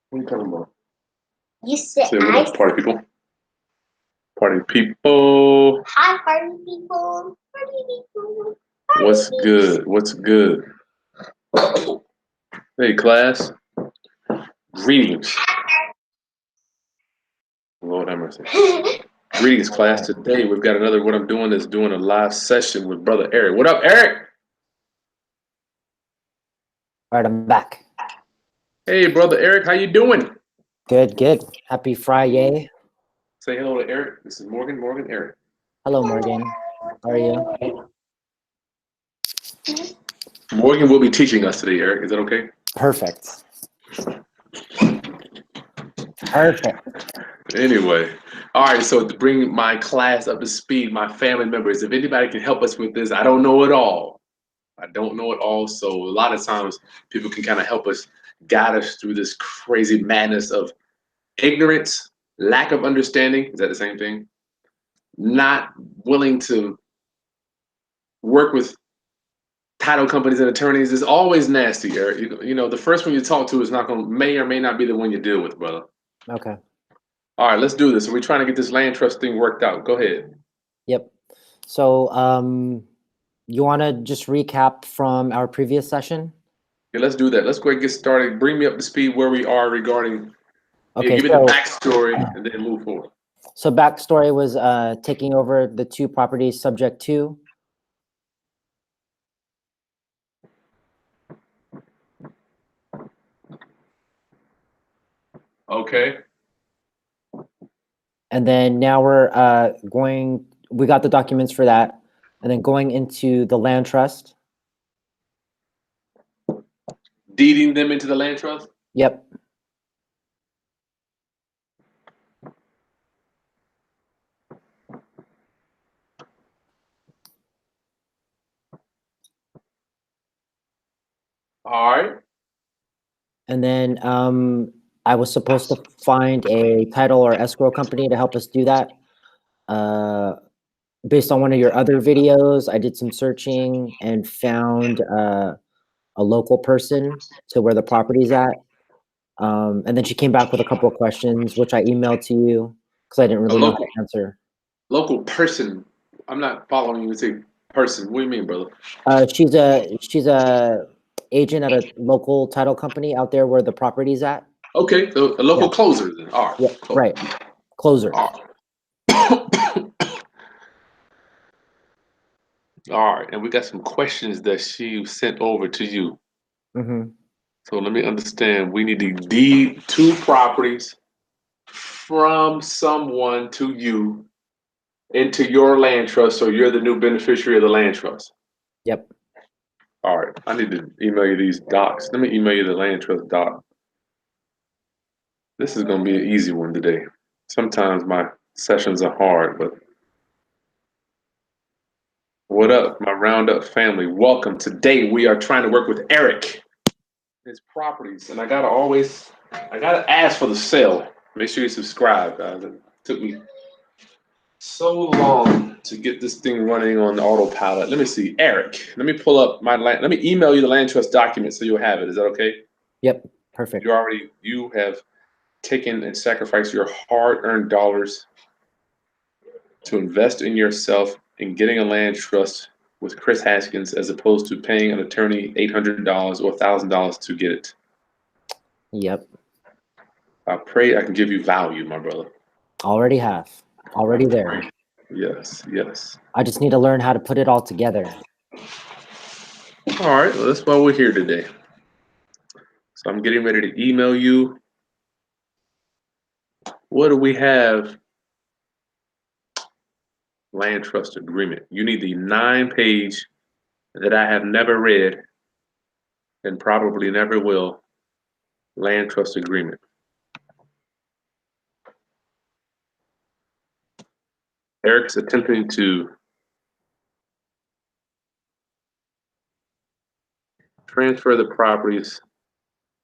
What are you talking about? You said Say what up, party people. Party people. Hi, party people. Party people. Party What's good? What's good? Hey, class. Greetings. Lord have mercy. Greetings, class. Today we've got another. What I'm doing is doing a live session with brother Eric. What up, Eric? All right, I'm back. Hey, brother Eric. How you doing? Good, good. Happy Friday. Say hello to Eric. This is Morgan. Morgan, Eric. Hello, Morgan. How are you? Morgan will be teaching us today, Eric. Is that okay? Perfect. Perfect. Anyway, all right. So to bring my class up to speed, my family members, if anybody can help us with this, I don't know it all. I don't know it all. So a lot of times people can kind of help us guide us through this crazy madness of ignorance, lack of understanding. Is that the same thing? Not willing to work with title companies and attorneys is always nasty, Eric. You know, the first one you talk to is not going to, may or may not be the one you deal with, brother. Okay. All right, let's do this. So we're trying to get this land trust thing worked out. Go ahead. Yep. So, you want to just recap from our previous session? Yeah, let's do that. Let's go ahead and get started. Bring me up to speed where we are regarding, Okay. give me the backstory and then move forward. So backstory was taking over the two properties subject to. Okay. And then now we're we got the documents for that. And then going into the land trust. Deeding them into the land trust? Yep. All right. And then I was supposed to find a title or escrow company to help us do that. Based on one of your other videos, I did some searching and found a local person to where the property's at. And then she came back with a couple of questions, which I emailed to you because I didn't really know how to answer. Local person. I'm not following you. Say person. What do you mean, brother? She's a agent at a local title company out there where the property's at. Okay, so a local closer then. All right. Yeah, right. Closer. All right. All right, and we got some questions that she sent over to you. Mm-hmm. So let me understand. We need to deed two properties from someone to you into your land trust, so you're the new beneficiary of the land trust. Yep. All right, I need to email you these docs. Let me email you the land trust doc. This is going to be an easy one today. Sometimes my sessions are hard, but what up, my Roundup family? Welcome. Today we are trying to work with Eric, his properties, and I gotta ask for the sale. Make sure you subscribe, guys. It took me so long to get this thing running on autopilot. Let me see, Eric. Let me pull up my land. Let me email you the land trust document so you'll have it. Is that okay? Yep. Perfect. You have taken and sacrificed your hard-earned dollars to invest in yourself in getting a land trust with Chris Haskins as opposed to paying an attorney $800 or $1,000 to get it. Yep. I pray I can give you value, my brother. Already have. Already there. Yes, yes. I just need to learn how to put it all together. All right, well, that's why we're here today. So I'm getting ready to email you. What do we have? Land trust agreement. You need the 9-page that I have never read and probably never will land trust agreement. Eric's attempting to transfer the properties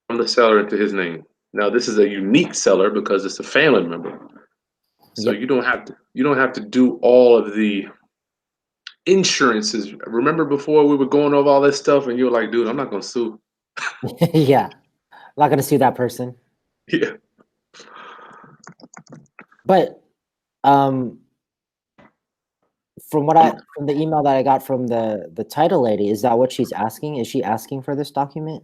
from the seller into his name. Now this is a unique seller because it's a family member. So Yep. you don't have to do all of the insurances. Remember before we were going over all this stuff and you were like, dude, I'm not gonna sue. Yeah. I'm not gonna sue that person. Yeah. But from the email that I got from the title lady, is that what she's asking? Is she asking for this document?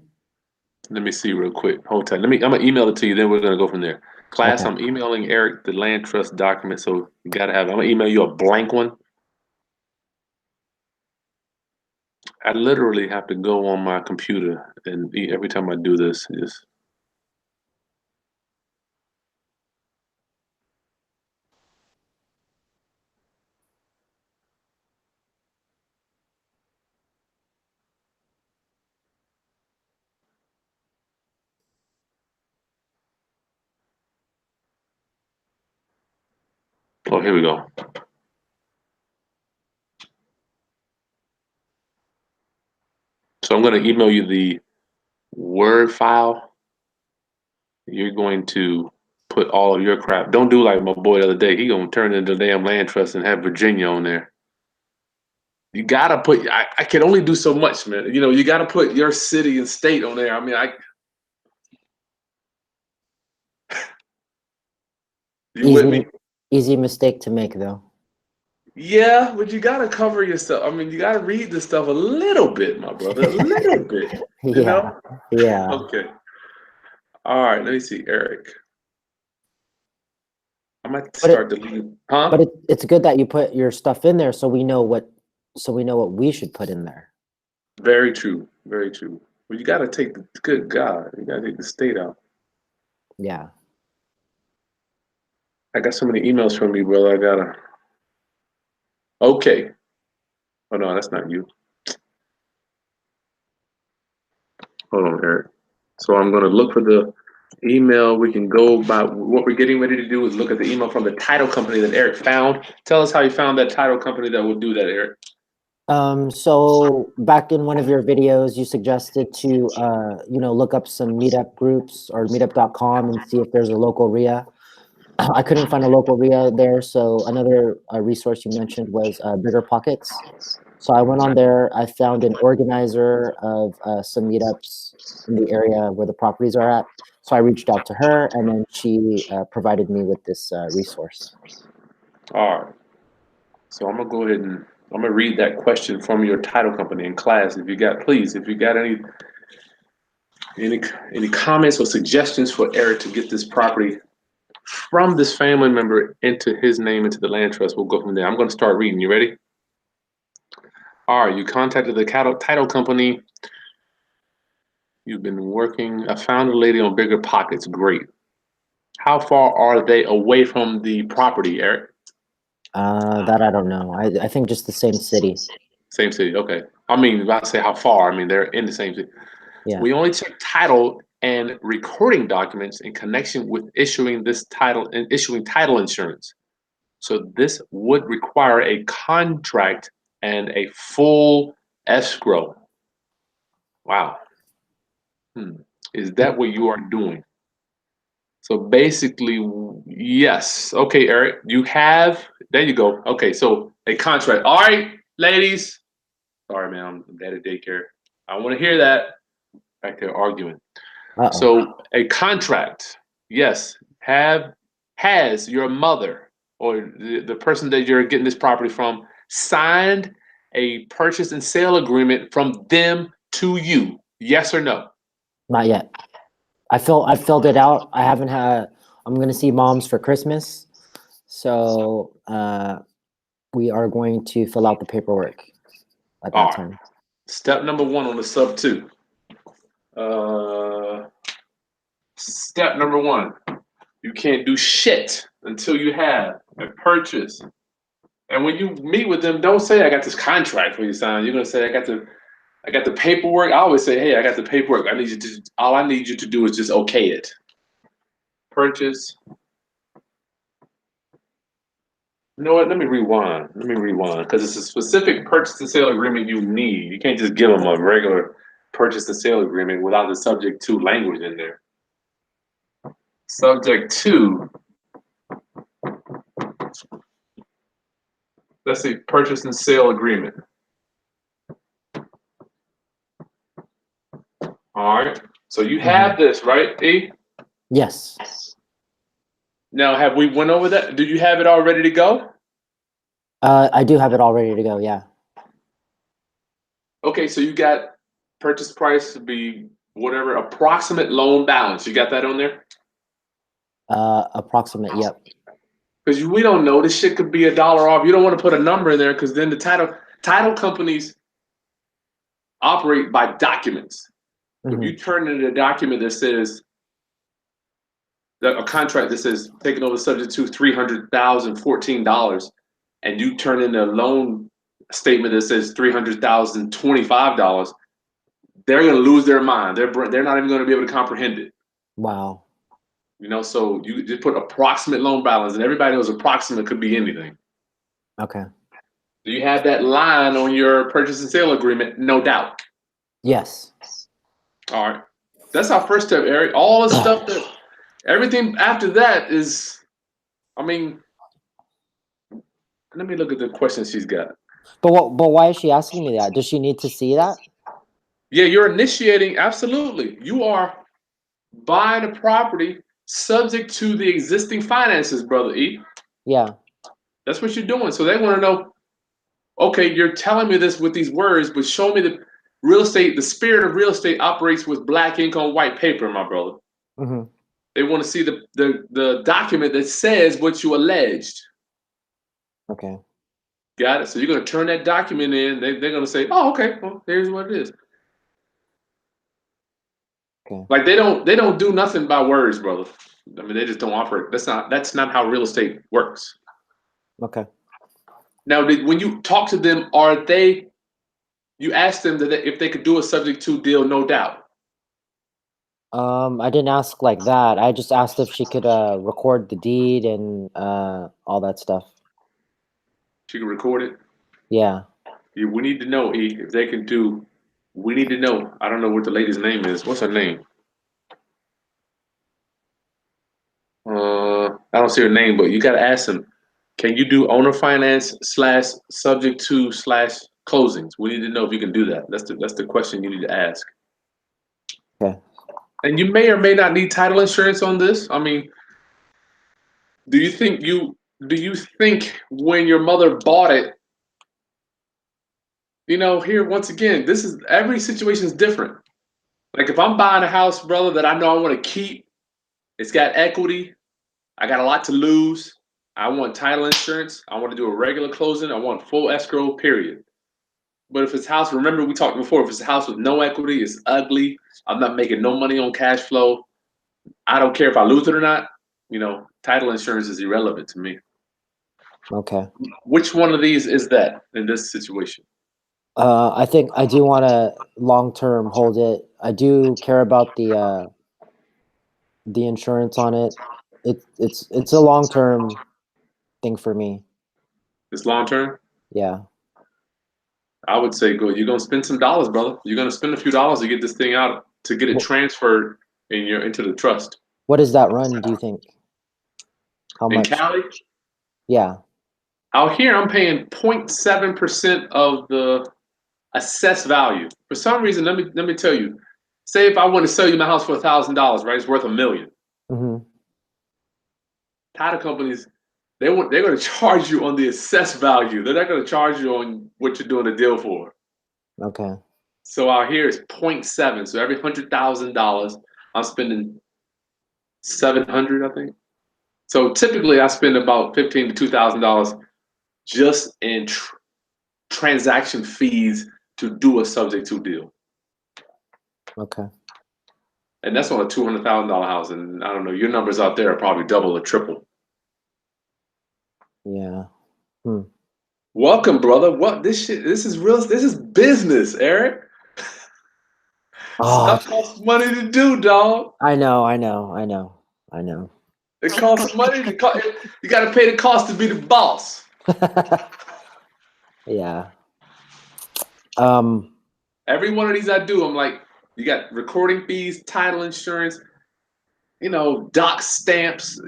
Let me see real quick. Hold tight. I'm gonna email it to you. Then we're gonna go from there. Class, Okay. I'm emailing Eric the land trust document. So you gotta have. I'm gonna email you a blank one. I literally have to go on my computer and every time I do this, just oh, here we go. So I'm gonna email you the Word file. You're going to put all of your crap. Don't do like my boy the other day. He gonna turn into the damn land trust and have Virginia on there. You gotta put. I can only do so much, man. You know, you gotta put your city and state on there. I mean, you with me? Easy mistake to make though. Yeah, but you gotta cover yourself. I mean, you gotta read this stuff a little bit, my brother, a little bit. You Yeah. know? Yeah. Okay. All right. Let me see, Eric. I might But start deleting. Huh? it's good that you put your stuff in there so we know what we should put in there. Very true. Very true. Well, you gotta take the good God. You gotta take the state out. Yeah. I got so many emails from you, brother. I gotta. Okay. Oh no, that's not you. Hold on, Eric. So I'm gonna look for the email. We can go by what we're getting ready to do is look at the email from the title company that Eric found. Tell us how you found that title company that will do that, Eric. So back in one of your videos, you suggested to, look up some meetup groups or meetup.com and see if there's a local RIA. I couldn't find a local RIA there. So another resource you mentioned was Bigger Pockets. So I went on there. I found an organizer of some meetups in the area where the properties are at. So I reached out to her, and then she provided me with this resource. All right. So I'm gonna go ahead and I'm gonna read that question from your title company in class. If you got, please, if you got any any comments or suggestions for Eric to get this property from this family member into his name into the land trust, we'll go from there. I'm gonna start reading. You ready? All right. You contacted the title company. You've been working. I found a lady on Bigger Pockets. Great. How far are they away from the property, Eric? That I don't know. I think just the same city. Same city. Okay. I mean, if I say how far, I mean they're in the same city. Yeah. We only check title and recording documents in connection with issuing this title and issuing title insurance. So this would require a contract and a full escrow. Wow. Is that what you are doing? So basically, yes. Okay, Eric, you have, there you go. Okay, so a contract. All right, ladies. Sorry, man, I'm at a daycare. I want to hear that. Back there arguing. Uh-oh. So a contract, yes, has your mother or the person that you're getting this property from signed a purchase and sale agreement from them to you? Yes or no? Not yet. I filled it out. I haven't had. I'm gonna see moms for Christmas, so we are going to fill out the paperwork at All that right. time. Step number one on the sub two. Uh, Step number one, you can't do shit until you have a purchase. And when you meet with them, don't say I got this contract for you sign. You're gonna say I got the paperwork. I always say, hey, I got the paperwork. All I need you to do is just okay it. Purchase. You know what? Let me rewind. Because it's a specific purchase and sale agreement you need. You can't just give them a regular purchase and sale agreement without the subject to language in there. Subject to, let's say purchase and sale agreement. All right. So you have this, right, E? Yes. Now, have we went over that? Do you have it all ready to go? I do have it all ready to go. Yeah. Okay, so you got purchase price to be whatever approximate loan balance. You got that on there? Approximate. Yep. Because we don't know. This shit could be $1 off. You don't want to put a number in there because then the title companies operate by documents. If Mhm. you turn in a document that says a contract that says taking over subject to $300,014, and you turn in a loan statement that says $300,025, they're going to lose their mind. They're not even going to be able to comprehend it. Wow. You know, so you just put approximate loan balance, and everybody knows approximate could be anything. Okay. Do you have that line on your purchase and sale agreement? No doubt. Yes. All right. That's our first step, Eric. All the stuff that, everything after that is, I mean, let me look at the questions she's got. But why is she asking me that? Does she need to see that? Yeah, you're initiating, absolutely. You are buying a property subject to the existing finances, brother E. Yeah. That's what you're doing. So they want to know, okay, you're telling me this with these words, but show me the real estate, the spirit of real estate operates with black ink on white paper, my brother. Mm-hmm. They want to see the document that says what you alleged. Okay. Got it? So you're going to turn that document in. They're going to say, oh, okay, well, here's what it is. Okay. Like they don't do nothing by words, brother. I mean, they just don't operate. That's not how real estate works. Okay. Now, when you talk to them, you ask them that if they could do a subject to deal, no doubt. I didn't ask like that. I just asked if she could record the deed and all that stuff. She can record it. Yeah. We need to know, E, if they can do. We need to know. I don't know what the lady's name is. What's her name? I don't see her name, but you got to ask them. Can you do owner finance / subject to / closings? We need to know if you can do that. That's the question you need to ask. Okay. And you may or may not need title insurance on this. I mean, do you think when your mother bought it, you know, here once again, this is every situation is different. Like if I'm buying a house, brother, that I know I want to keep, it's got equity, I got a lot to lose. I want title insurance. I want to do a regular closing. I want full escrow, period. But if it's a house, remember we talked before, if it's a house with no equity, it's ugly. I'm not making no money on cash flow. I don't care if I lose it or not. You know, title insurance is irrelevant to me. Okay. Which one of these is that in this situation? I think I do want to long term hold it. I do care about the insurance on it. It's a long term thing for me. It's long term? Yeah. I would say go. You're gonna spend some dollars, brother. You're gonna spend a few dollars to get this thing out, to get it transferred into the trust. What does that run, do you think? How In much? Cali, Yeah. out here I'm paying 0.7% of the assessed value. For some reason, let me tell you. Say if I want to sell you my house for $1,000, right? It's worth $1 million. Mm-hmm. Title companies, they're going to charge you on the assessed value. They're not going to charge you on what you're doing the deal for. Okay. So out here it's 0.7. So every $100,000, I'm spending 700, I think. So typically I spend about $1,500 to $2,000 just in transaction fees to do a subject to deal. Okay. And that's on a $200,000 house. And I don't know, your numbers out there are probably double or triple. Yeah. Welcome, brother. What this shit? This is real. This is business, Eric. Oh, Stuff costs money to do, dog. I know. I know. It costs money. You got to pay the cost to be the boss. Yeah. Every one of these I do, I'm like, you got recording fees, title insurance, you know, doc stamps.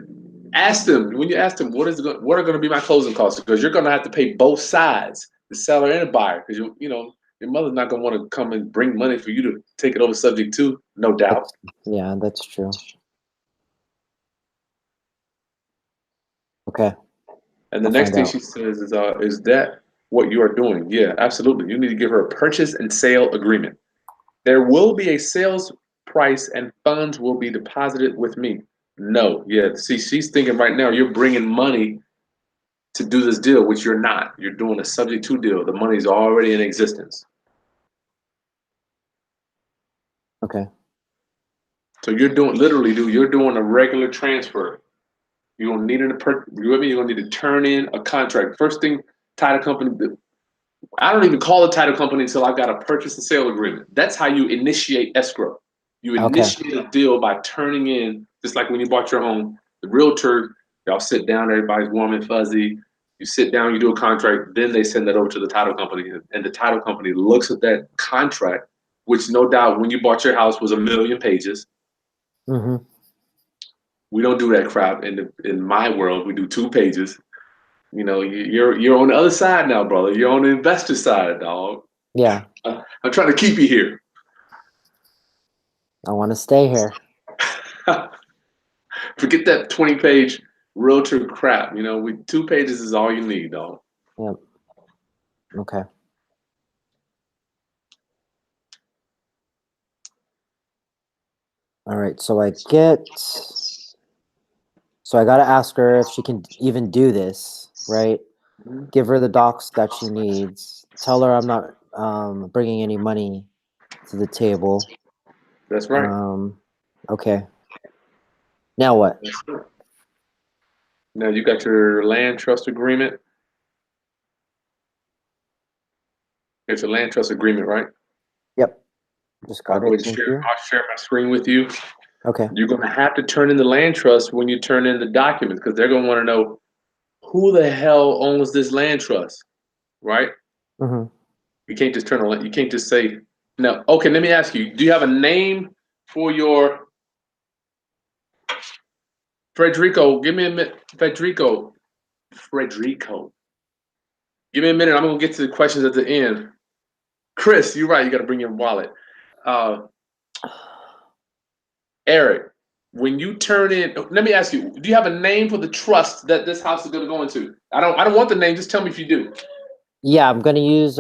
Ask them when you ask them what are going to be my closing costs, because you're going to have to pay both sides, the seller and the buyer, because you know your mother's not going to want to come and bring money for you to take it over subject to, no doubt. Yeah, that's true. Okay. And the I'll next find thing out. she says is that what you are doing? Yeah, absolutely. You need to give her a purchase and sale agreement. There will be a sales price and funds will be deposited with me. No, yeah. See, she's thinking right now you're bringing money to do this deal, which you're not. You're doing a subject to deal. The money's already in existence. Okay. So you're doing literally, dude. You're doing a regular transfer. You don't need you with me? You're gonna need to turn in a contract. First thing, title company. I don't even call a title company until I've got a purchase and sale agreement. That's how you initiate escrow. You Okay. initiate a deal by turning in, just like when you bought your home. The realtor, y'all sit down, everybody's warm and fuzzy. You sit down, you do a contract, then they send that over to the title company, and the title company looks at that contract, which no doubt when you bought your house was a million pages. Mm-hmm. We don't do that crap in my world. We do 2 pages. You know, you're on the other side now, brother. You're on the investor side, dog. Yeah. I'm trying to keep you here. I want to stay here. Forget that 20-page realtor crap. You know, 2 pages is all you need, dog. Yep. Okay. All right. So I got to ask her if she can even do this, right? Mhm. Give her the docs that she needs. Tell her I'm not bringing any money to the table. That's right. Okay. Now what? That's right. Now you got your land trust agreement. It's a land trust agreement, right? Yep. Just I'll got go it. ahead and Thank share. you. I'll share my screen with you. Okay. You're going to have to turn in the land trust when you turn in the documents because they're going to want to know who the hell owns this land trust, right? Mm-hmm. You can't just you can't just say no. Okay, let me ask you. Do you have a name for your Frederico? Give me a minute. Frederico. Give me a minute. I'm gonna get to the questions at the end. Chris, you're right. You got to bring your wallet. Uh, Eric, when you turn in, let me ask you. Do you have a name for the trust that this house is gonna go into? I don't want the name. Just tell me if you do. Yeah, I'm gonna use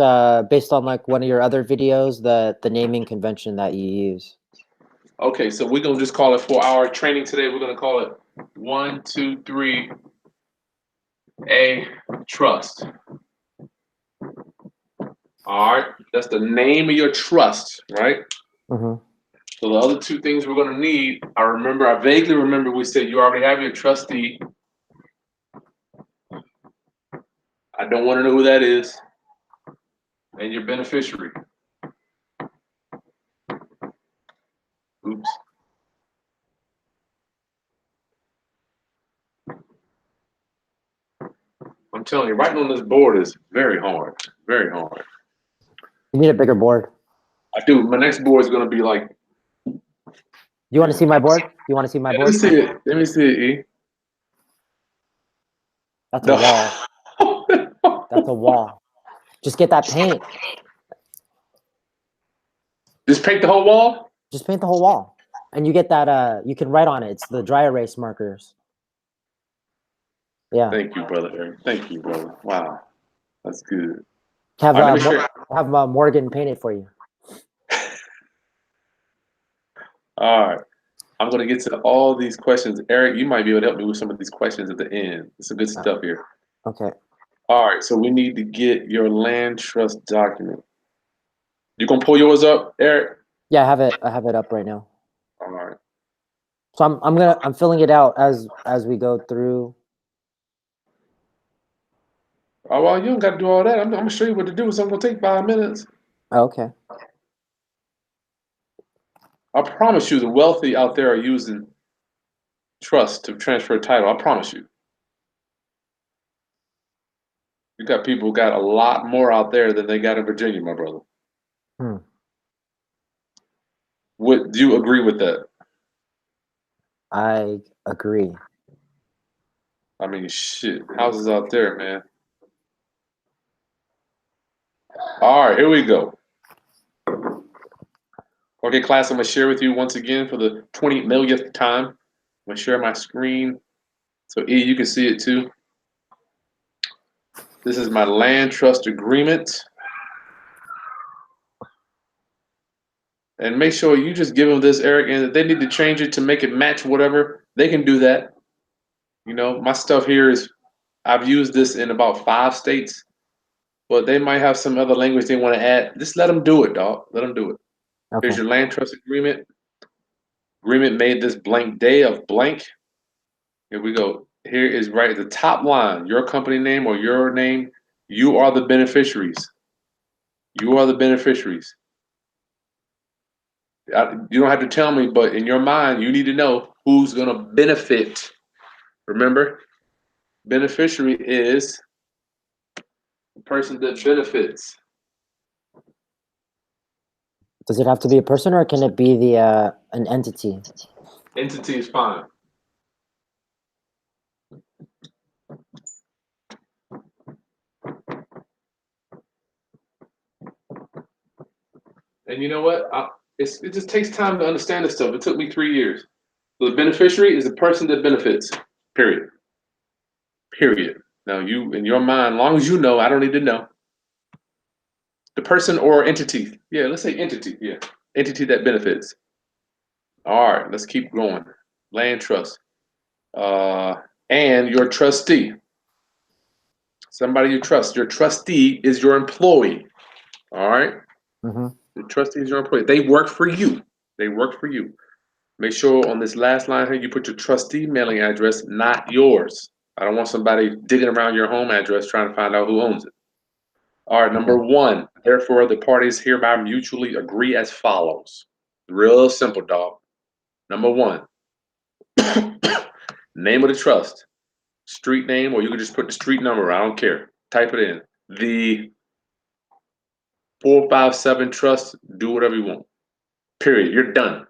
based on like one of your other videos, the naming convention that you use. Okay, so we're gonna just call it for our training today. We're gonna call it 1, 2, 3 A trust. All right, that's the name of your trust, right? Mm-hmm. So the other 2 things we're gonna need, I vaguely remember we said you already have your trustee. I don't want to know who that is, and your beneficiary. Oops. I'm telling you, writing on this board is very hard, very hard. You need a bigger board. I do. My next board is gonna be like. You want to see my board? You want to see my Yeah, let me board? see it. Let me see it. E. That's a No. wall. That's a wall. Just get that paint. Just paint the whole wall. Just paint the whole wall, and you get that. You can write on it. It's the dry erase markers. Yeah. Thank you, brother Eric. Thank you, brother. Wow, that's good. Have All right, let me share. Morgan paint it for you. All right, I'm gonna get to all these questions. Eric, you might be able to help me with some of these questions at the end. It's some good stuff here. Okay. All right, so we need to get your land trust document. You gonna pull yours up, Eric? Yeah, I have it. I have it up right now. All right. So I'm filling it out as we go through. Oh well, you don't got to do all that. I'm gonna show you what to do. It's only gonna take 5 minutes. Okay. I promise you, the wealthy out there are using trust to transfer title. I promise you. You got people who got a lot more out there than they got in Virginia, my brother. Hmm. Do you agree with that? I agree. I mean, shit, houses out there, man. All right, here we go. Okay, class, I'm gonna share with you once again for the 20 millionth time. I'm gonna share my screen so E, you can see it too. This is my land trust agreement. And make sure you just give them this, Eric, and if they need to change it to make it match whatever, they can do that. You know, my stuff here is, I've used this in about 5 states, but they might have some other language they want to add. Just let them do it, dog. Let them do it. Here's Okay. your land trust agreement. Agreement made this blank day of blank. Here we go. Here is right at the top line, your company name or your name. You are the beneficiaries. You are the beneficiaries. You don't have to tell me, but in your mind, you need to know who's going to benefit. Remember, beneficiary is the person that benefits. Does it have to be a person, or can it be the an entity? Entity is fine. And you know what? It just takes time to understand this stuff. It took me 3 years. So the beneficiary is the person that benefits. Period. Period. Now you, in your mind, as long as you know, I don't need to know. The person or entity. Yeah, let's say entity. Yeah, entity that benefits. All right, let's keep going. Land trust. And your trustee. Somebody you trust. Your trustee is your employee. All right. Mm-hmm. Your trustee is your employee. They work for you. They work for you. Make sure on this last line here you put your trustee mailing address, not yours. I don't want somebody digging around your home address trying to find out who owns it. All right, number 1. Therefore, the parties hereby mutually agree as follows. Real simple, dog. Number 1, name of the trust, street name, or you can just put the street number. I don't care. Type it in. The 457 trust. Do whatever you want. Period. You're done.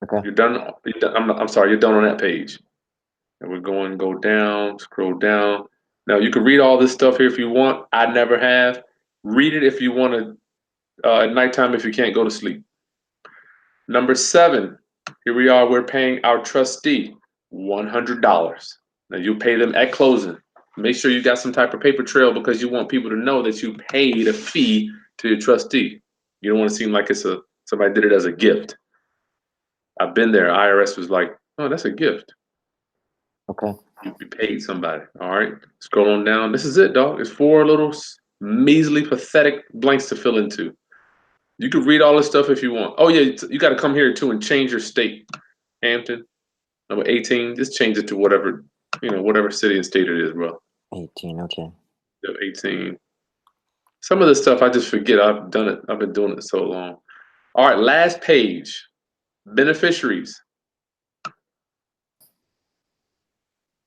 Okay. You're done. I'm sorry. You're done on that page. And we're going to go down, scroll down. Now, you can read all this stuff here if you want. I never have. Read it if you want to at nighttime if you can't go to sleep. Number 7, here we are. We're paying our trustee $100. Now, you pay them at closing. Make sure you got some type of paper trail because you want people to know that you paid a fee to your trustee. You don't want to seem like somebody did it as a gift. I've been there. IRS was like, oh, that's a gift. Okay. You paid somebody. All right. Scroll on down. This is it, dog. It's 4 little measly, pathetic blanks to fill into. You can read all this stuff if you want. Oh, yeah. You got to come here, too, and change your state. Hampton, number 18. Just change it to whatever, whatever city and state it is, bro. 18. Okay. 18. Some of this stuff I just forget. I've done it. I've been doing it so long. All right. Last page. Beneficiaries.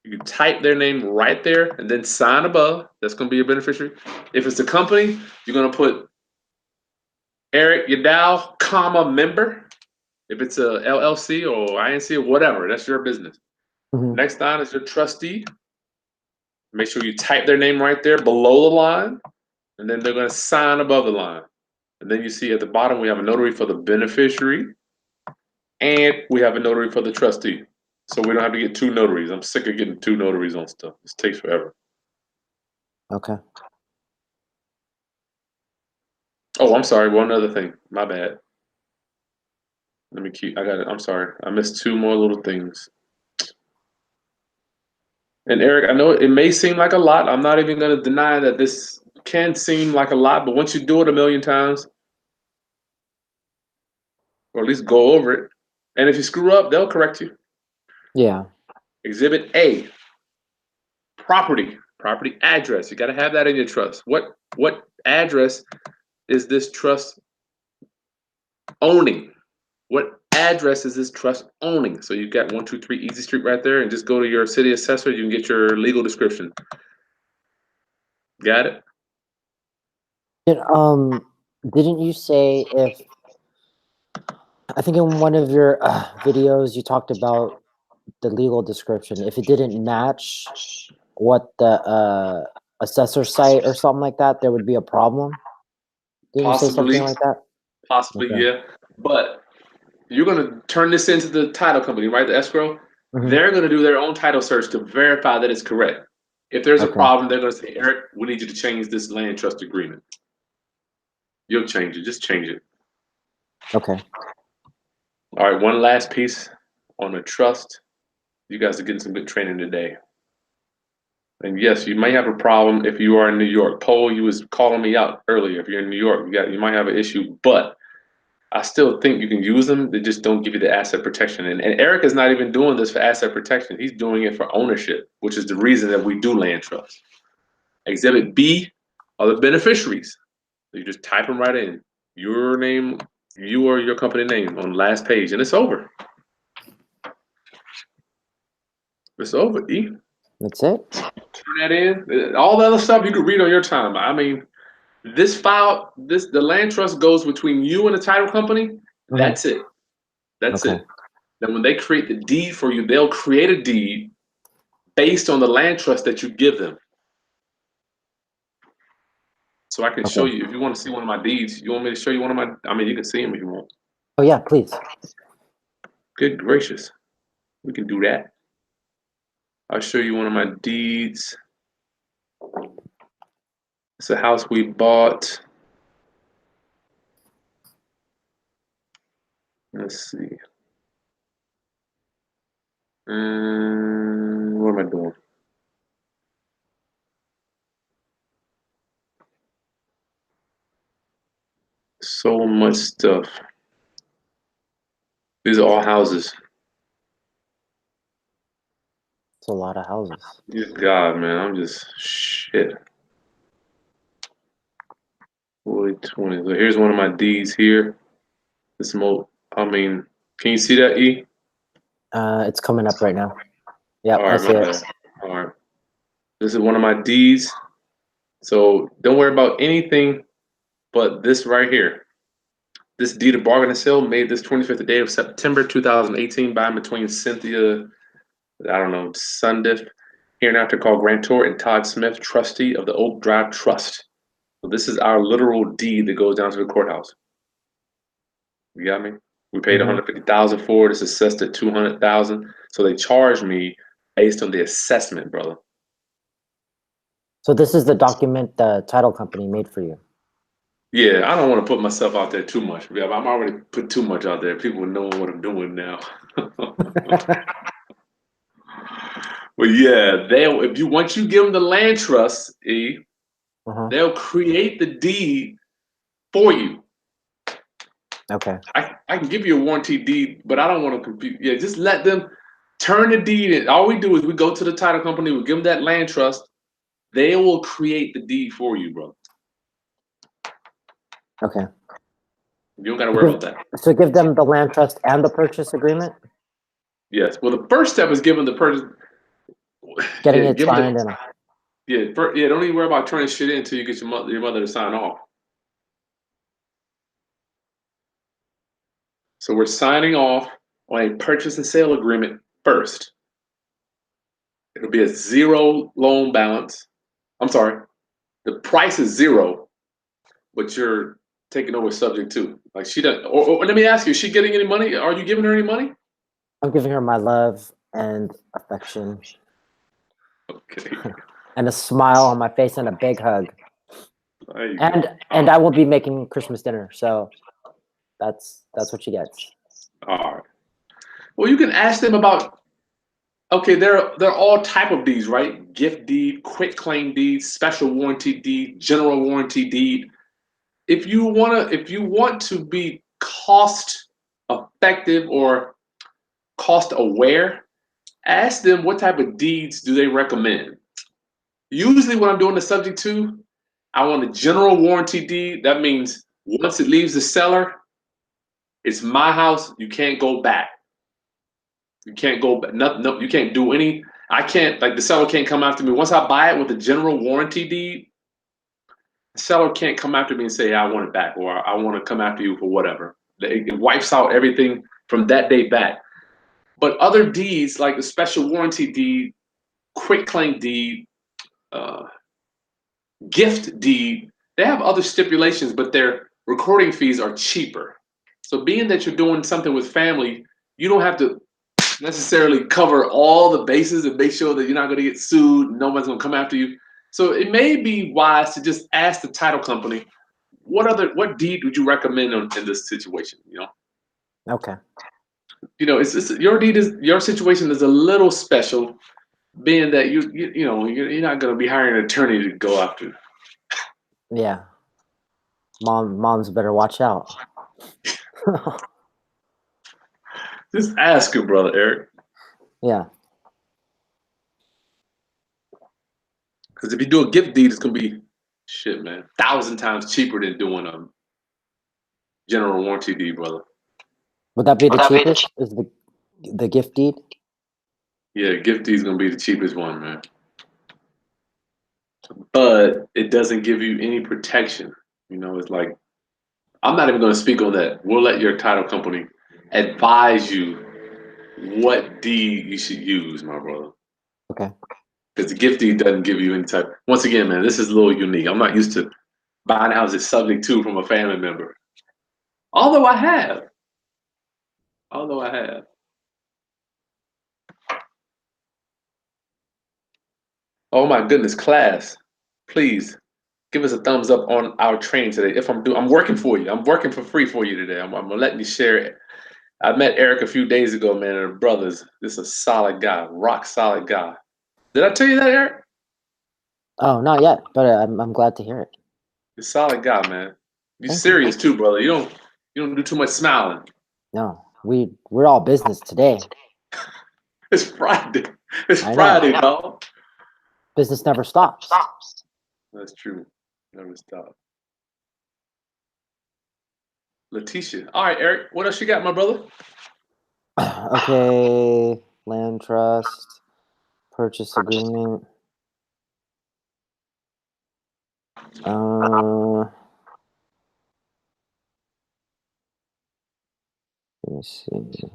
You can type their name right there and then sign above. That's going to be your beneficiary. If it's a company, you're going to put Eric Yadal, comma, member. If it's a LLC or INC or whatever, that's your business. Mm-hmm. Next line is your trustee. Make sure you type their name right there below the line, and then they're going to sign above the line. And then you see at the bottom, we have a notary for the beneficiary, and we have a notary for the trustee. So we don't have to get 2 notaries. I'm sick of getting 2 notaries on stuff. This takes forever. Okay. Oh, I'm sorry. One other thing. My bad. Let me keep. I got it. I'm sorry. I missed 2 more little things. And Eric, I know it may seem like a lot. I'm not even going to deny that this can seem like a lot, but once you do it a million times, or at least go over it, and if you screw up, they'll correct you. Yeah. Exhibit A, property address. You got to have that in your trust. What address is this trust owning? What address is this trust owning? So you've got 123 Easy Street right there, and just go to your city assessor. You can get your legal description. Got it? Didn't you say if, I think in one of your videos you talked about the legal description, if it didn't match what the assessor site or something like that, there would be a problem? Didn't you say something like that? Possibly, Okay. yeah. But you're going to turn this into the title company, right? The escrow. Mhm. They're going to do their own title search to verify that it's correct. If there's a Okay. problem, they're going to say, Eric, we need you to change this land trust agreement. You'll change it. Just change it. Okay. All right, one last piece on the trust. You guys are getting some good training today. And yes, you may have a problem if you are in New York. Paul, you was calling me out earlier. If you're in New York, you might have an issue, but I still think you can use them. They just don't give you the asset protection. And Eric is not even doing this for asset protection. He's doing it for ownership, which is the reason that we do land trust. Exhibit B are the beneficiaries. So you just type them right in. Your name, you or your company name on the last page, and it's over. It's over, E. That's it. Turn that in. All the other stuff you can read on your time. I mean, this file, the land trust goes between you and the title company. Mhm. That's it. That's Okay. it. Then when they create the deed for you, they'll create a deed based on the land trust that you give them. So I can show Okay. you if you want to see one of my deeds. You want me to show you one of my? I mean, you can see them if you want. Oh yeah, please. Good gracious, we can do that. I'll show you one of my deeds. It's a house we bought. Let's see. What am I doing? So much stuff. These are all houses. It's a lot of houses. Dear God, man, I'm just shit. 40/20. So here's one of my deeds here. This I mean, can you see that, E? It's coming up right now. Yep, All I right, see my it. bad. All right. This is one of my deeds. So don't worry about anything but this right here. This deed of bargain and sale made this 25th day of September 2018 by and between Cynthia, I don't know, Sundiff, hereinafter called Grantor, and Todd Smith, trustee of the Oak Drive Trust. So this is our literal deed that goes down to the courthouse. You got me? We paid Mhm. $150,000 for it. It's assessed at $200,000. So they charged me based on the assessment, brother. So this is the document the title company made for you. Yeah, I don't want to put myself out there too much. Yeah, I'm already put too much out there. People know what I'm doing now. But yeah, once you give them the land trust, E, Uh-huh. they'll create the deed for you. Okay. I can give you a warranty deed, but I don't want to compete. Yeah, just let them turn the deed in. All we do is we go to the title company, we give them that land trust. They will create the deed for you, bro. Okay. You don't got to worry about that. So give them the land trust and the purchase agreement? Yes. Well, the first step is giving the person. Getting Yeah, it give them signed the. Yeah, don't even worry about turning shit in until you get your mother to sign off. So we're signing off on a purchase and sale agreement first. It'll be a zero loan balance. I'm sorry, the price is zero, but you're taking over subject to. Like she doesn't. Or let me ask you: is she getting any money? Are you giving her any money? I'm giving her my love and affection Okay. and a smile on my face and a big hug. There you And go. and I will be making Christmas dinner. So that's what she gets. All right. Well, you can ask them about. Okay, they're all type of deeds, right? Gift deed, quick claim deed, special warranty deed, general warranty deed. If you want to be cost effective or cost aware, ask them what type of deeds do they recommend. Usually when I'm doing the subject to, I want a general warranty deed. That means once it leaves the seller, it's my house. You can't go back. You can't go back. No, you can't do any. I can't, like the seller can't come after me. Once I buy it with a general warranty deed, the seller can't come after me and say, I want it back, or I want to come after you for whatever. It wipes out everything from that day back. But other deeds, like the special warranty deed, quick claim deed, gift deed, they have other stipulations, but their recording fees are cheaper. So being that you're doing something with family, you don't have to necessarily cover all the bases and make sure that you're not going to get sued and nobody's going to come after you. So it may be wise to just ask the title company, what deed would you recommend in this situation? Okay. It's your situation is a little special, being that you're not going to be hiring an attorney to go after. Yeah. Moms better watch out. Just ask him, brother Eric. Yeah. Because if you do a gift deed, it's gonna be shit, man, 1,000 times cheaper than doing a general warranty deed, brother. Would that be the cheapest? Is the gift deed? Yeah, gift deed's gonna be the cheapest one, man. But it doesn't give you any protection. It's like I'm not even gonna speak on that. We'll let your title company advise you what deed you should use, my brother. Okay. Because the gift deed doesn't give you any type. Once again, man, this is a little unique. I'm not used to buying houses subject to from a family member. Although I have. Oh my goodness, class. Please give us a thumbs up on our training today. I'm working for you. I'm working for free for you today. I'm letting you share it. I met Eric a few days ago, man, and the brothers. This is a solid guy, rock solid guy. Did I tell you that, Eric? Oh, not yet, but I'm glad to hear it. You're a solid guy, man. You're Thank you. serious too, brother. You don't do too much smiling. No, we're all business today. It's Friday. It's I know. Friday, dog. Business never stops. That's true. Never stop. Letitia. All right, Eric. What else you got, my brother? Okay, land trust, purchase agreement. Let me see.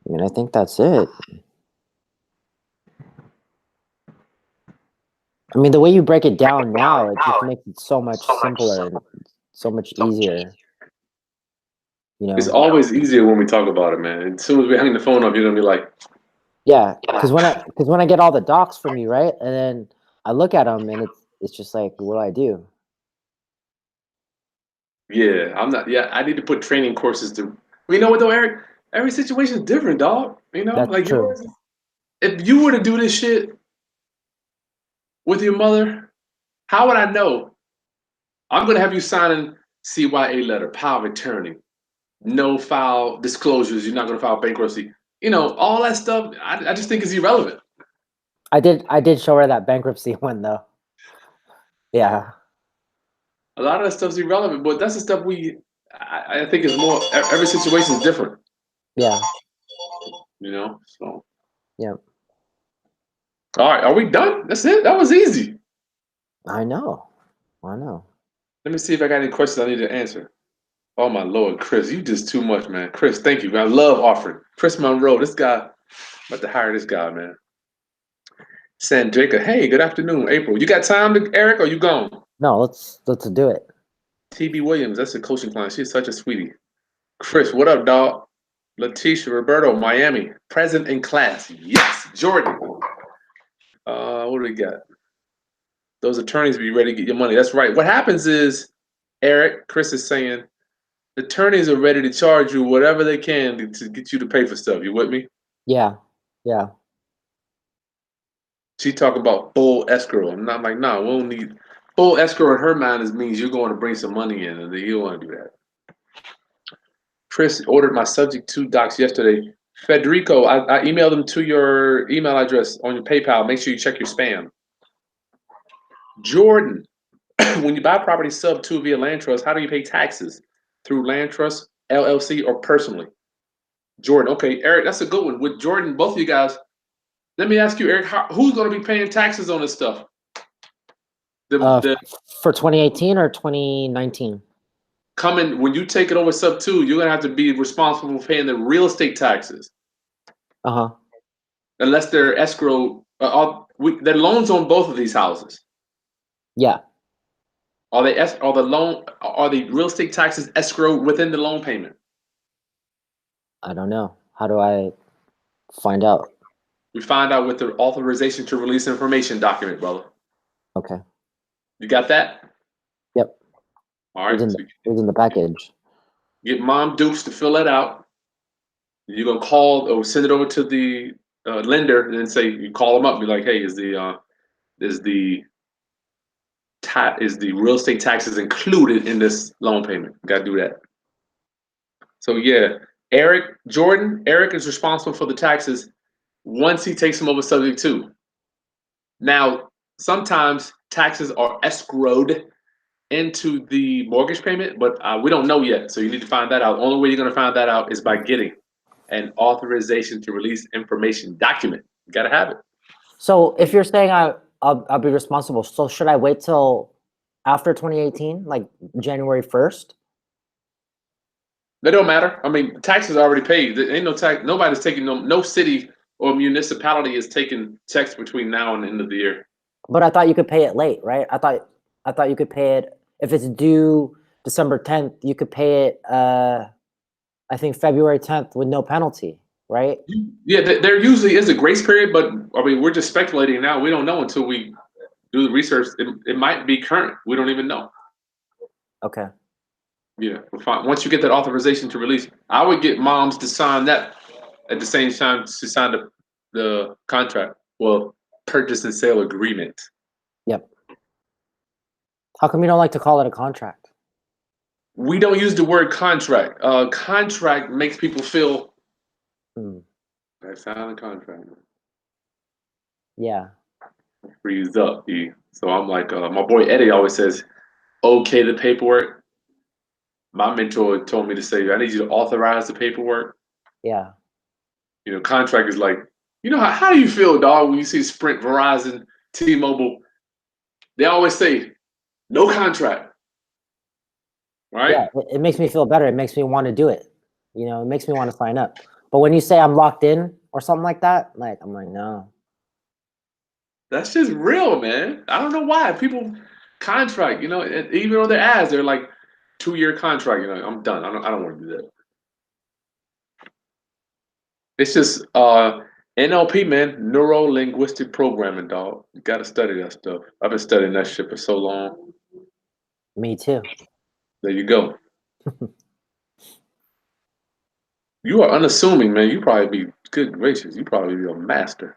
I mean, I think that's it. I mean, the way you break it down now, it just makes it so much simpler and so much easier. It's always easier when we talk about it, man. As soon as we hang the phone up, you're gonna be like, yeah, because when I get all the docs from you, right, and then I look at them, and it's just like, what do I do? yeah, I'm not. Yeah, I need to put training courses to. Well, you know what though, Eric? Every situation is different, dog. That's Like true. yours. If you were to do this shit with your mother, how would I know? I'm gonna have you signing CYA letter, power of attorney, no file disclosures. You're not gonna file bankruptcy. All that stuff. I just think is irrelevant. I did show her that bankruptcy one though. Yeah. A lot of that stuff's irrelevant, but that's the stuff I think is more. Every situation is different. Yeah. So. Yeah. All right, are we done? That's it. That was easy. I know. Let me see if I got any questions I need to answer. Oh my Lord, Chris, you just too much, man. Chris, thank you. I love offering. Chris Monroe, this guy, I'm about to hire this guy, man. San Jacob, hey, good afternoon, April. You got time, Eric, or you gone? No, let's do it. TB Williams, that's a coaching client. She's such a sweetie. Chris, what up, dog? Letitia, Roberto, Miami, present in class. Yes, Jordan. What do we got? Those attorneys be ready to get your money. That's right. What happens is, Eric, Chris is saying, attorneys are ready to charge you whatever they can to get you to pay for stuff. You with me? Yeah. She talking about full escrow. I'm not like, no, we don't need full escrow in her mind means you're going to bring some money in, and you don't want to do that. Chris ordered my subject to docs yesterday. Federico, I emailed them to your email address on your PayPal. Make sure you check your spam. Jordan, when you buy property sub 2 via land trust, how do you pay taxes? Through land trust, LLC, or personally? Jordan, okay, Eric, that's a good one. With Jordan, both of you guys, let me ask you, Eric, who's going to be paying taxes on this stuff? For 2018 or 2019? When you take it over sub 2, you're going to have to be responsible for paying the real estate taxes. Unless they're escrow, they're loans on both of these houses. Yeah. Are the real estate taxes escrowed within the loan payment? I don't know. How do I find out? We find out with the authorization to release information document, brother. Okay. You got that? Yep. All right. So It was in the package. get Mom Dukes to fill that out. You're gonna call or send it over to the lender, and then say you call them up, and be like, "Hey, is the is the real estate taxes included in this loan payment?" You gotta do that. So yeah, Eric is responsible for the taxes once he takes them over subject to. Now, sometimes taxes are escrowed into the mortgage payment, but we don't know yet. So you need to find that out. The only way you're going to find that out is by getting an authorization to release information document. You got to have it. So if you're saying I'll be responsible, so should I wait till after 2018, like January 1st? That don't matter. I mean, taxes are already paid. There ain't no tax. Nobody's taking no city or municipality is taking tax between now and the end of the year. But I thought you could pay it late, right? I thought you could pay it if it's due December 10th. You could pay it. I think February 10th with no penalty, right? Yeah, there usually is a grace period, but I mean, we're just speculating now. We don't know until we do the research. It might be current. We don't even know. Okay. Yeah, once you get that authorization to release, I would get moms to sign that at the same time to sign the contract. Well, purchase and sale agreement. Yep. How come you don't like to call it a contract? We don't use the word contract. Contract makes people feel I signed a contract. Yeah. Freeze up, E. So I'm like, my boy Eddie always says, okay, the paperwork. My mentor told me to say, I need you to authorize the paperwork. Yeah. You know, contract is like, you know, how do you feel, dog, when you see Sprint, Verizon, T-Mobile? They always say, no contract, right? Yeah. It makes me feel better. It makes me want to do it. You know, it makes me want to sign up. But when you say I'm locked in or something like that, like I'm like, no. That's just real, man. I don't know why people contract, you know, even on their ads, they're like 2-year contract. You know, I'm done. I don't want to do that. It's just NLP, man, neuro linguistic programming, dog. You got to study that stuff. I've been studying that shit for so long. Me too. There you go. You are unassuming, man. You probably be good gracious. You probably be a master.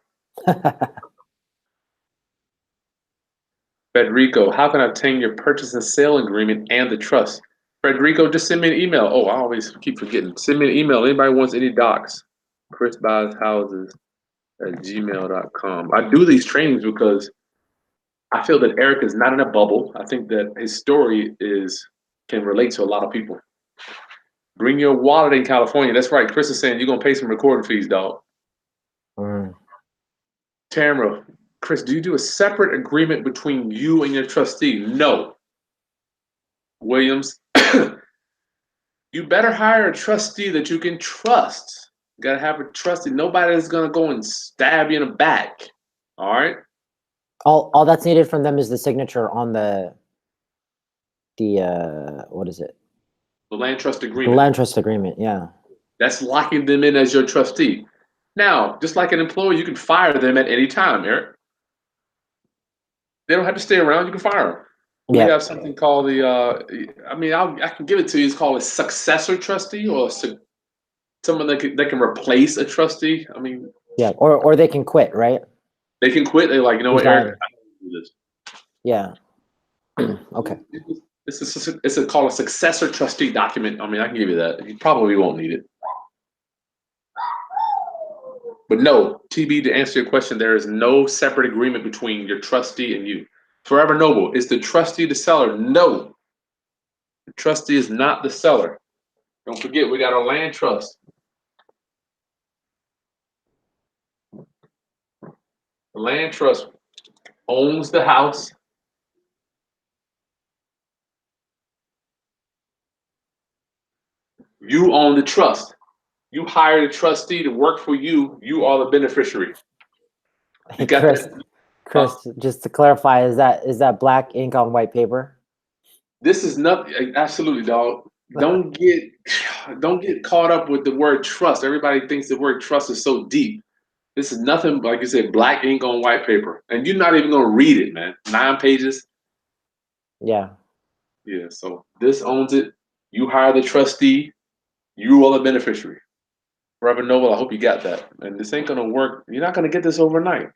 Federico, how can I obtain your purchase and sale agreement and the trust? Federico, just send me an email. Oh, I always keep forgetting. Send me an email. Anybody wants any docs? Chris buys houses at gmail.com. I do these trainings because I feel that Eric is not in a bubble. I think that his story can relate to a lot of people. Bring your wallet in California. That's right. Chris is saying you're gonna pay some recording fees, dog. Tamara, Chris, do you do a separate agreement between you and your trustee? No. Williams, you better hire a trustee that you can trust. You gotta have a trustee. Nobody is gonna go and stab you in the back. All right. All that's needed from them is the signature on the what is it? The land trust The agreement. land trust agreement. Yeah. That's locking them in as your trustee. Now, just like an employee, you can fire them at any time, Eric. They don't have to stay around. You can fire them. We Yeah. have something called the. I mean, I can give it to you. It's called a successor trustee, or someone that can replace a trustee. I mean, Yeah. Or they can quit, right? they can quit. They're like, you know what, Eric, I don't do this. Yeah. Okay. It's called a successor trustee document. I mean, I can give you that. You probably won't need it. But no, TB, to answer your question, there is no separate agreement between your trustee and you. Forever Noble, is the trustee the seller? No. The trustee is not the seller. Don't forget, we got our land trust. The land trust owns the house. You own the trust. You hire the trustee to work for you. You are the beneficiary. Hey, Chris, just to clarify, is that black ink on white paper? This is nothing. Absolutely, dog. don't get caught up with the word trust. Everybody thinks the word trust is so deep. This is nothing, like you said, black ink on white paper, and you're not even gonna read it, man. 9 pages. Yeah. Yeah. So this owns it. You hire the trustee. You are the beneficiary. Reverend Noble, I hope you got that. And this ain't gonna work. You're not gonna get this overnight.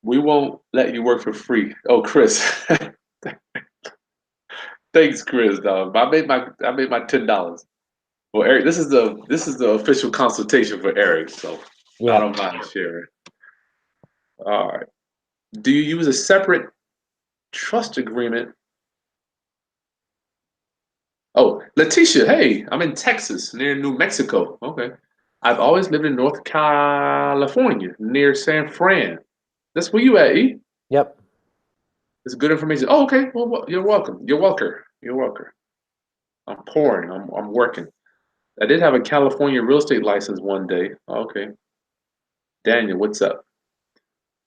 We won't let you work for free. Oh, Chris. Thanks, Chris. Dog. I made my $10. Well, Eric, this is the official consultation for Eric, so I Yeah. don't mind sharing. All right. Do you use a separate trust agreement? Oh, Letitia, hey, I'm in Texas, near New Mexico. Okay. I've always lived in North California, near San Fran. That's where you at, E? Yep. It's good information. Oh, okay. Well, you're welcome. You're welcome. You're welcome. I'm pouring. I'm working. I did have a California real estate license one day. Okay. Daniel, what's up?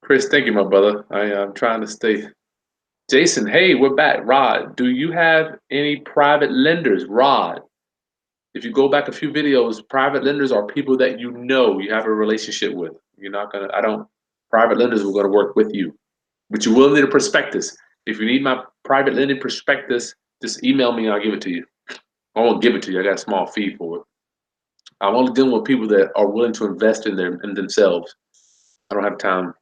Chris, thank you, my brother. I'm trying to stay. Jason, hey, we're back. Rod, do you have any private lenders? Rod, if you go back a few videos, private lenders are people that you have a relationship with. You're not gonna, I don't, private lenders are gonna work with you, but you will need a prospectus. If you need my private lending prospectus, just email me and I'll give it to you. I won't give it to you. I got a small fee for it. I'm only dealing with people that are willing to invest in themselves. I don't have time.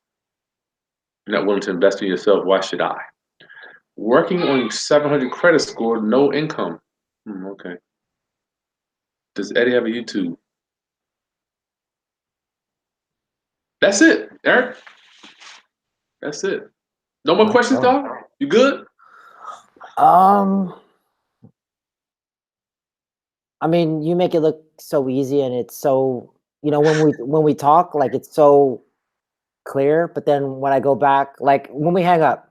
You're not willing to invest in yourself. Why should I? Working on 700 credit score, no income. Okay. Does Eddie have a YouTube? That's it, Eric. That's it. No more questions, dog? You good? I mean, you make it look so easy, and it's so, when we talk, like, it's so clear. But then when I go back, like when we hang up,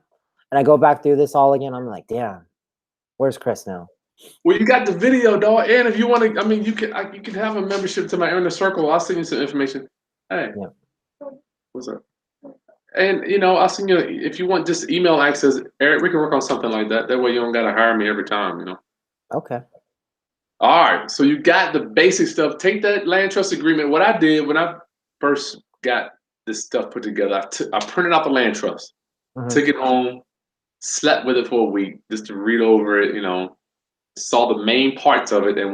and I go back through this all again, I'm like, damn, where's Chris now? Well, you got the video, dog. And if you want to, I mean, you can have a membership to my inner circle. I'll send you some information. Hey, what's up? And I'll send you if you want just email access, Eric. We can work on something like that. That way you don't gotta hire me every time. Okay. All right. So you got the basic stuff. Take that land trust agreement. What I did when I first got this stuff put together, I printed out the land trust, took it home, slept with it for a week just to read over it. Saw the main parts of it, and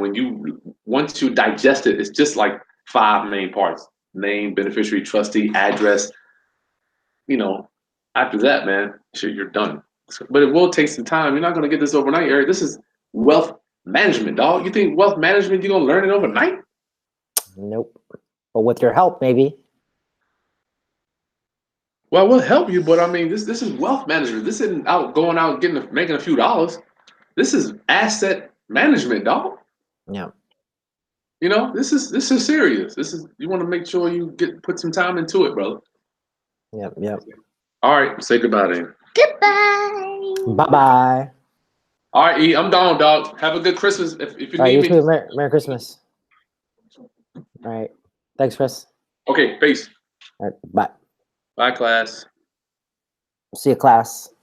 once you digest it, it's just like 5 main parts: name, beneficiary, trustee, address. After that, man, sure, you're done. But it will take some time. You're not gonna get this overnight, Eric. This is wealth management, dog. You think wealth management, you're gonna learn it overnight? Nope. But with your help, maybe. Well, we'll help you, but I mean, this is wealth management. This isn't going out making a few dollars. This is asset management, dog. Yeah. This is serious. You want to make sure you put some time into it, brother. Yep. All right, say goodbye then. Goodbye. Bye-bye. All right, E, I'm down, dog. Have a good Christmas. If you All right, need you me. too. Merry Christmas. All right. Thanks, Chris. Okay, peace. All right, bye. Bye, class. See you, class.